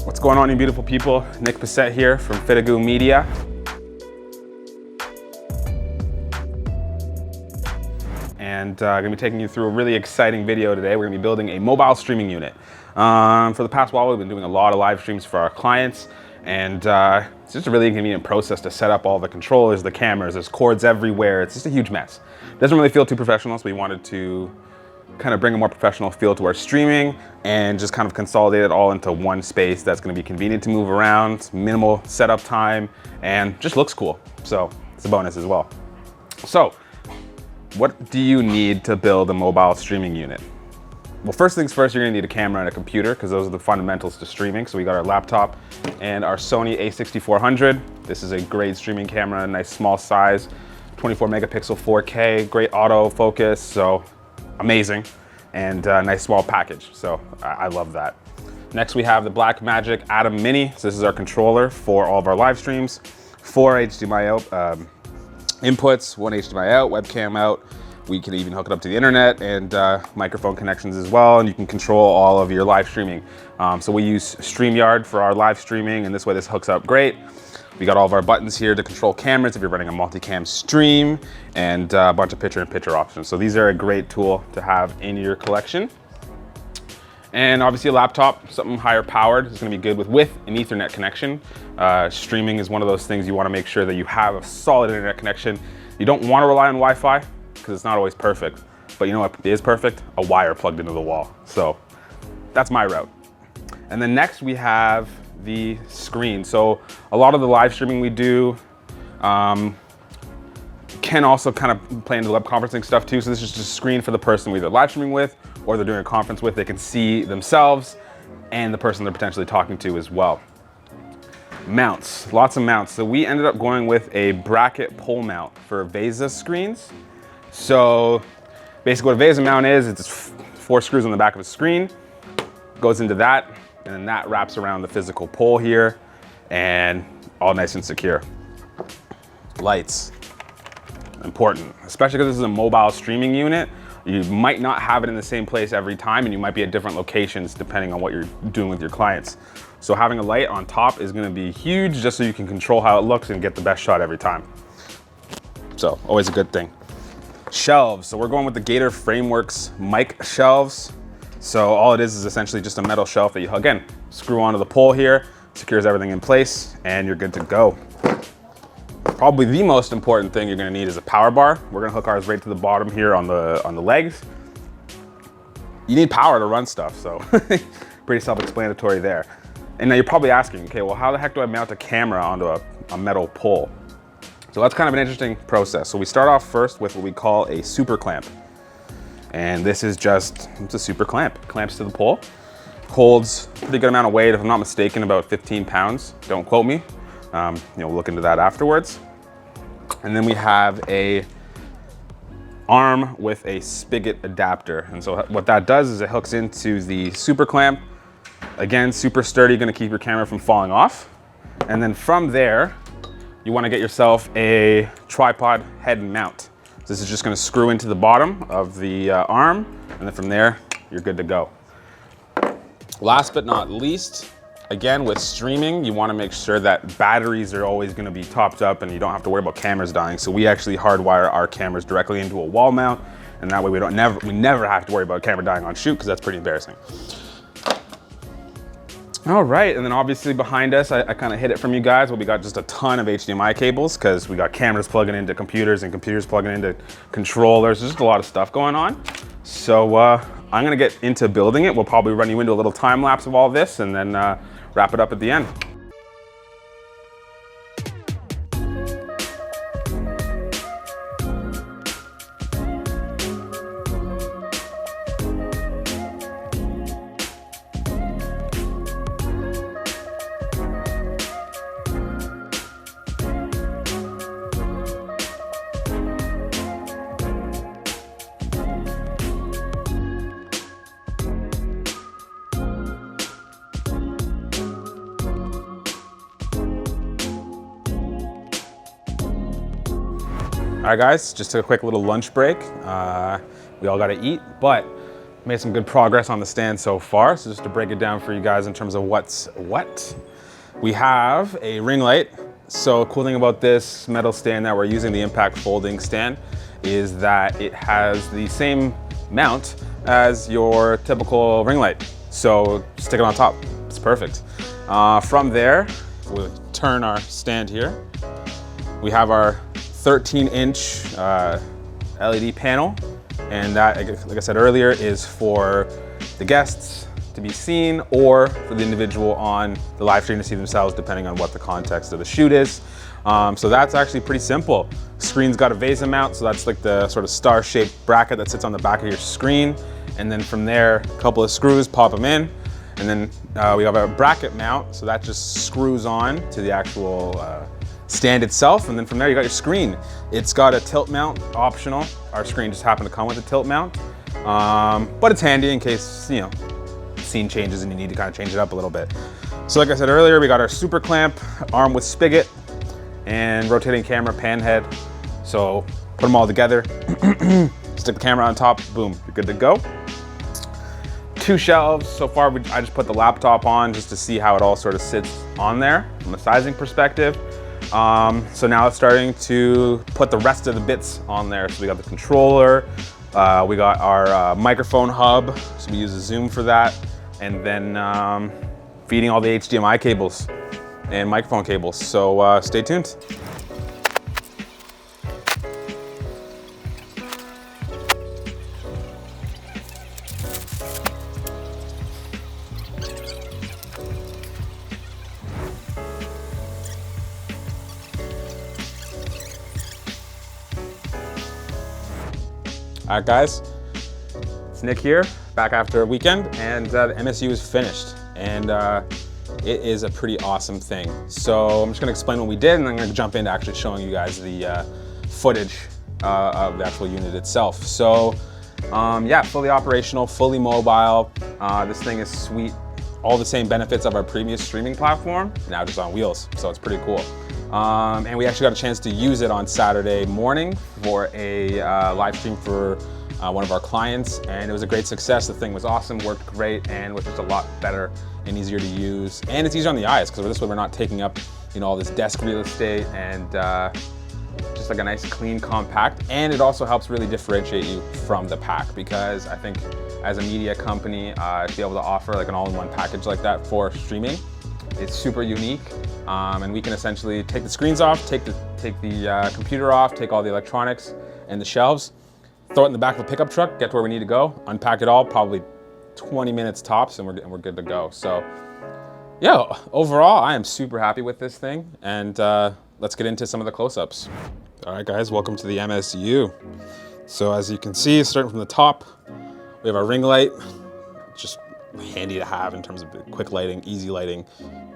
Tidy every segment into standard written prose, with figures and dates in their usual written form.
What's going on, you beautiful people? Nick Bissett here from FTGU Media. And I'm gonna be taking you through a really exciting video today. We're gonna be building a mobile streaming unit. For the past while, we've been doing a lot of live streams for our clients, and it's just a really inconvenient process to set up all the controllers, the cameras, there's cords everywhere. It's just a huge mess. It doesn't really feel too professional, so we wanted to kind of bring a more professional feel to our streaming and just kind of consolidate it all into one space that's going to be convenient to move around, minimal setup time, and just looks cool. So it's a bonus as well. So what do you need to build a mobile streaming unit? Well, first things first, you're gonna need a camera and a computer because those are the fundamentals to streaming. So we got our laptop and our Sony a6400. This is a great streaming camera, nice small size, 24 megapixel 4K, great autofocus, so amazing, and a nice small package. So I love that. Next, we have the Blackmagic Atom Mini. So this is our controller for all of our live streams. 4 HDMI out inputs, 1 HDMI out, webcam out. We can even hook it up to the internet and microphone connections as well, and you can control all of your live streaming. So we use StreamYard for our live streaming, and this way this hooks up great. We got all of our buttons here to control cameras if you're running a multicam stream, and a bunch of picture-in-picture options. So these are a great tool to have in your collection. And obviously a laptop, something higher powered, is gonna be good with an Ethernet connection. Streaming is one of those things you wanna make sure that you have a solid internet connection. You don't wanna rely on Wi-Fi because it's not always perfect, but you know what is perfect? A wire plugged into the wall. So that's my route. And then next we have the screen. So a lot of the live streaming we do can also kind of play into the web conferencing stuff too. So this is just a screen for the person we're either live streaming with or they're doing a conference with. They can see themselves and the person they're potentially talking to as well. Mounts, lots of mounts. So we ended up going with a bracket pole mount for VESA screens. So basically what a VESA mount is, it's 4 screws on the back of a screen, goes into that, and then that wraps around the physical pole here, and all nice and secure. Lights, important, especially because this is a mobile streaming unit. You might not have it in the same place every time, and you might be at different locations depending on what you're doing with your clients. So having a light on top is gonna be huge, just so you can control how it looks and get the best shot every time. So always a good thing. Shelves, so we're going with the Gator Frameworks mic shelves. So all it is essentially just a metal shelf that you, again, screw onto the pole here, secures everything in place, and you're good to go. Probably the most important thing you're gonna need is a power bar. We're gonna hook ours right to the bottom here on the legs. You need power to run stuff, so pretty self-explanatory there. And now you're probably asking, okay, well, how the heck do I mount a camera onto a metal pole? So that's kind of an interesting process. So we start off first with what we call a super clamp. And this is just, it's a super clamp. Clamps to the pole, holds a pretty good amount of weight, if I'm not mistaken, about 15 pounds. Don't quote me. We'll look into that afterwards. And then we have a arm with a spigot adapter. And so what that does is it hooks into the super clamp. Again, super sturdy, gonna keep your camera from falling off. And then from there, you wanna get yourself a tripod head mount. This is just gonna screw into the bottom of the arm, and then from there, you're good to go. Last but not least, again, with streaming, you wanna make sure that batteries are always gonna be topped up and you don't have to worry about cameras dying. So we actually hardwire our cameras directly into a wall mount, and that way we never have to worry about a camera dying on shoot, because that's pretty embarrassing. All right, and then obviously behind us, I kind of hid it from you guys, but we got just a ton of HDMI cables because we got cameras plugging into computers and computers plugging into controllers. There's just a lot of stuff going on. So I'm gonna get into building it. We'll probably run you into a little time lapse of all this and then wrap it up at the end. All right, guys, just took a quick little lunch break. We all got to eat, but Made some good progress on the stand so far. So just to break it down for you guys in terms of what's what. We have a ring light. So cool thing about this metal stand that we're using, the impact folding stand, is that it has the same mount as your typical ring light. So stick it on top, it's perfect. From there, we'll turn our stand here. We have our 13-inch LED panel, and that, like I said earlier, is for the guests to be seen or for the individual on the live stream to see themselves, depending on what the context of the shoot is. So that's actually pretty simple. Screen's got a VIVO mount, so that's like the sort of star-shaped bracket that sits on the back of your screen. And then from there, a couple of screws, pop them in. And then we have a bracket mount, so that just screws on to the actual stand itself. And then from there, you got your screen. It's got a tilt mount, optional. Our screen just happened to come with a tilt mount. But it's handy in case, you know, scene changes and you need to kind of change it up a little bit. So like I said earlier, we got our super clamp, arm with spigot, and rotating camera pan head. So put them all together, stick the camera on top, boom, you're good to go. 2 shelves. So far, I just put the laptop on just to see how it all sort of sits on there from a sizing perspective. So now it's starting to put the rest of the bits on there. So we got the controller, we got our microphone hub, so we use a Zoom for that, and then feeding all the HDMI cables and microphone cables. So stay tuned. All right, guys, it's Nick here, back after a weekend, and the MSU is finished, and it is a pretty awesome thing. So I'm just gonna explain what we did, and then I'm gonna jump into actually showing you guys the footage of the actual unit itself. So yeah, fully operational, fully mobile. This thing is sweet. All the same benefits of our previous streaming platform, now just on wheels, so it's pretty cool. And we actually got a chance to use it on Saturday morning for a live stream for one of our clients, and it was a great success. The thing was awesome, worked great, and was just a lot better and easier to use. And it's easier on the eyes, because this way we're not taking up, you know, all this desk real estate, and just like a nice, clean, compact. And it also helps really differentiate you from the pack, because I think as a media company, to be able to offer like an all-in-one package like that for streaming, it's super unique, and we can essentially take the screens off, take the computer off, take all the electronics and the shelves, throw it in the back of a pickup truck, get to where we need to go, unpack it all, probably 20 minutes tops, and we're good to go. So yeah, overall, I am super happy with this thing, and let's get into some of the close-ups. All right, guys, welcome to the MSU. So as you can see, starting from the top, we have our ring light, just handy to have in terms of quick lighting, easy lighting,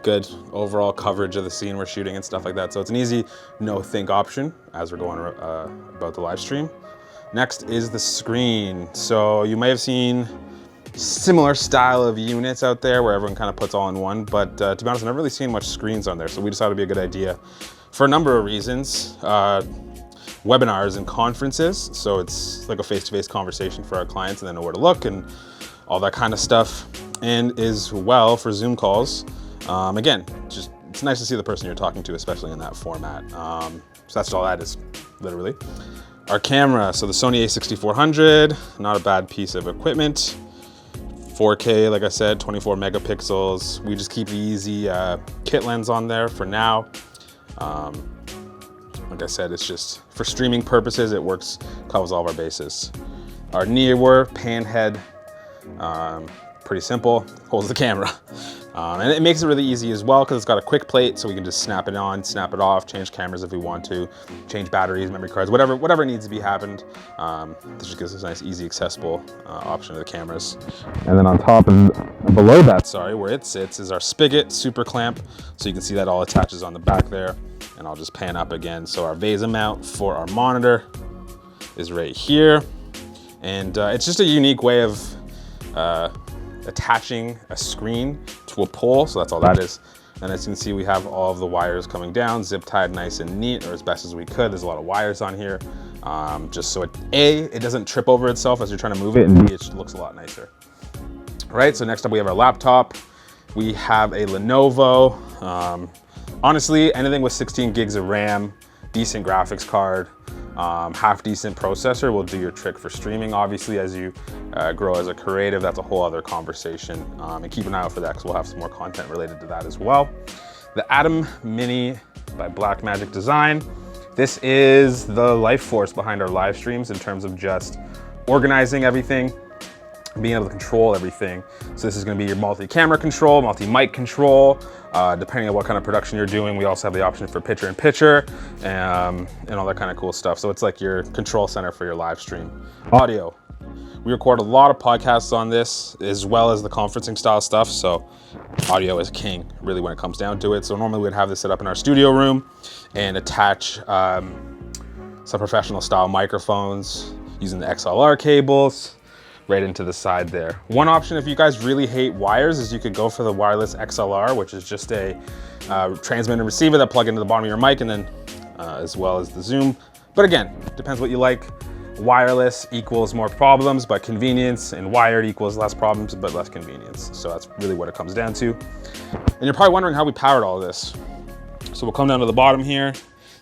good overall coverage of the scene we're shooting and stuff like that. So it's an easy no-think option as we're going about the live stream. Next is the screen. So you may have seen similar style of units out there where everyone kind of puts all in one, but to be honest, I've never really seen much screens on there. So we decided it'd be a good idea for a number of reasons. Webinars and conferences. So it's like a face-to-face conversation for our clients, and they know where to look and all that kind of stuff. And as well for Zoom calls. Again, just it's nice to see the person you're talking to, especially in that format. So that's all that is, literally. Our camera, so the Sony a6400, not a bad piece of equipment. 4K, like I said, 24 megapixels. We just keep the easy kit lens on there for now. Like I said, it's just for streaming purposes, it works, covers all of our bases. Our Neewer pan head, pretty simple, holds the camera. And it makes it really easy as well, because it's got a quick plate, so we can just snap it on, snap it off, change cameras if we want to, change batteries, memory cards, whatever needs to be happened. This just gives us a nice, easy, accessible option to the cameras. And then on top and below that, where it sits, is our spigot super clamp. So you can see that all attaches on the back there. And I'll just pan up again. So our VIVO mount for our monitor is right here. And it's just a unique way of attaching a screen to a pole. So that's all that is. And as you can see, we have all of the wires coming down, zip tied nice and neat, or as best as we could. There's a lot of wires on here, just so it doesn't trip over itself as you're trying to move it, and B, it looks a lot nicer. All right, so next up we have our laptop. We have a Lenovo. Honestly, anything with 16 gigs of RAM, decent graphics card, half decent processor will do your trick for streaming. Obviously, as you grow as a creative, that's a whole other conversation. And keep an eye out for that because we'll have some more content related to that as well. The Atom Mini by Blackmagic Design. This is the life force behind our live streams in terms of just organizing everything, being able to control everything. So this is gonna be your multi-camera control, multi-mic control, depending on what kind of production you're doing. We also have the option for picture-in-picture and all that kind of cool stuff. So it's like your control center for your live stream. Audio. We record a lot of podcasts on this as well as the conferencing style stuff. So audio is king, really, when it comes down to it. So normally we'd have this set up in our studio room and attach some professional style microphones using the XLR cables right into the side there. One option, if you guys really hate wires, is you could go for the wireless XLR, which is just a transmitter and receiver that plug into the bottom of your mic, and then as well as the zoom. But again, depends what you like. Wireless equals more problems, but convenience, and wired equals less problems, but less convenience. So that's really what it comes down to. And you're probably wondering how we powered all of this. So we'll come down to the bottom here.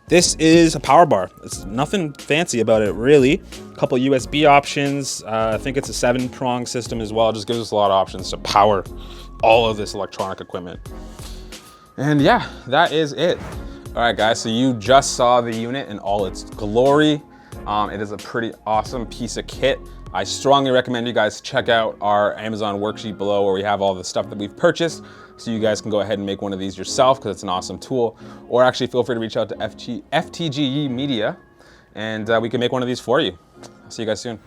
This is a power bar. It's nothing fancy about it, really. A couple USB options. I think it's a 7-prong system as well. It just gives us a lot of options to power all of this electronic equipment. And yeah, that is it. All right, guys, so you just saw the unit in all its glory. It is a pretty awesome piece of kit. I strongly recommend you guys check out our Amazon worksheet below where we have all the stuff that we've purchased, so you guys can go ahead and make one of these yourself because it's an awesome tool. Or actually feel free to reach out to FTGU Media and we can make one of these for you. I'll see you guys soon.